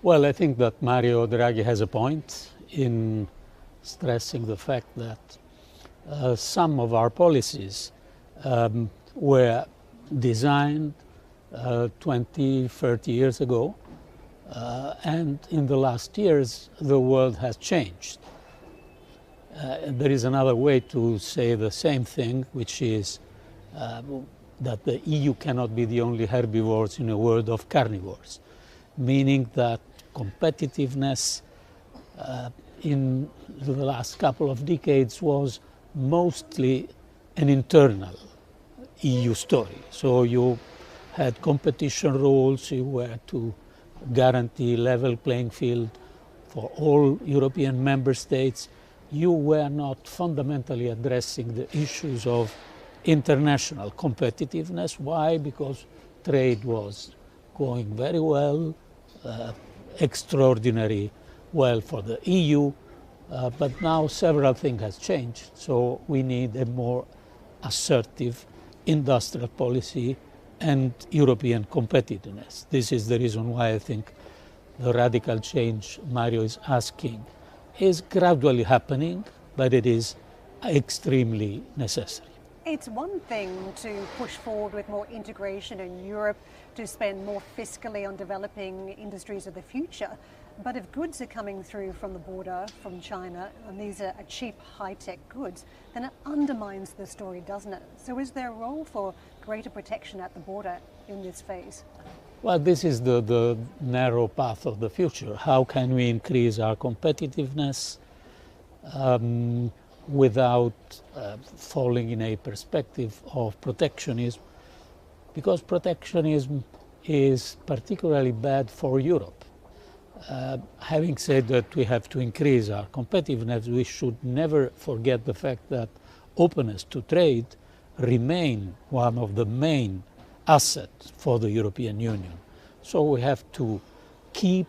Well, I think that Mario Draghi has a point in stressing the fact that some of our policies were designed 20, 30 years ago, and in the last years the world has changed. There is another way to say the same thing, which is that the EU cannot be the only herbivores in a world of carnivores, meaning that competitiveness in the last couple of decades was mostly an internal EU story. So you had competition rules, you were to guarantee level playing field for all European member states. You were not fundamentally addressing the issues of international competitiveness. Why? Because trade was going very well, extraordinary well for the EU, but now several things have changed. So we need a more assertive industrial policy and European competitiveness. This is the reason why I think the radical change Mario is asking is gradually happening, but it is extremely necessary. It's one thing to push forward with more integration in Europe, to spend more fiscally on developing industries of the future. But if goods are coming through from the border, from China, and these are cheap, high-tech goods, then it undermines the story, doesn't it? So is there a role for greater protection at the border in this phase? Well, this is the narrow path of the future. How can we increase our competitiveness without falling in a perspective of protectionism? Because protectionism is particularly bad for Europe. Having said that we have to increase our competitiveness, we should never forget the fact that openness to trade remain one of the main assets for the European Union. So we have to keep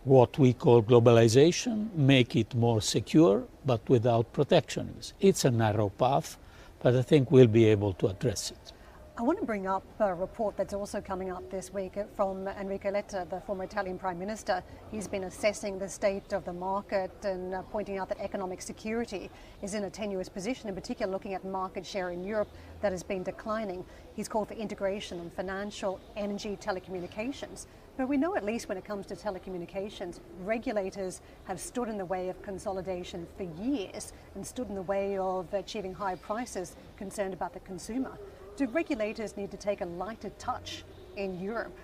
what we call globalization, make it more secure, but without protectionism. It's a narrow path, but I think we'll be able to address it. I want to bring up a report that's also coming up this week from Enrico Letta, the former Italian Prime Minister. He's been assessing the state of the market and pointing out that economic security is in a tenuous position, in particular looking at market share in Europe that has been declining. He's called for integration on financial, energy, telecommunications. But we know, at least when it comes to telecommunications, regulators have stood in the way of consolidation for years and stood in the way of achieving higher prices, concerned about the consumer. Do regulators need to take a lighter touch in Europe?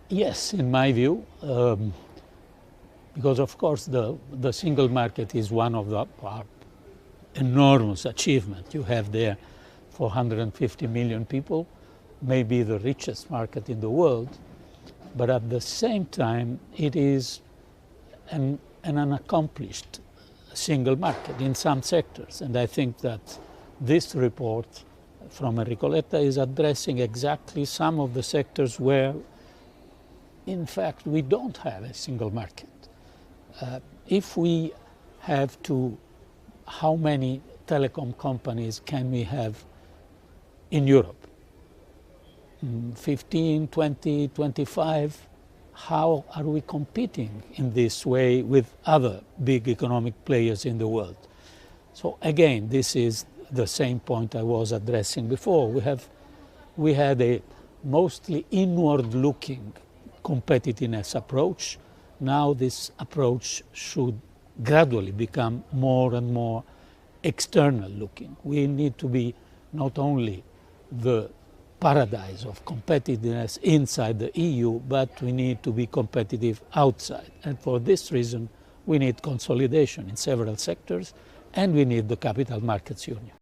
Yes, in my view, because of course the single market is one of the enormous achievements. You have there 450 million people, maybe the richest market in the world, but at the same time it is an unaccomplished single market in some sectors. And I think that this report from Enrico Letta is addressing exactly some of the sectors where, in fact, we don't have a single market. If we have to, how many telecom companies can we have in Europe? 15, 20, 25? How are we competing in this way with other big economic players in the world? So again, this is the same point I was addressing before. We had a mostly inward-looking competitiveness approach. Now this approach should gradually become more and more external-looking. We need to be not only the paradise of competitiveness inside the EU, but we need to be competitive outside. And for this reason, we need consolidation in several sectors, and we need the Capital Markets Union.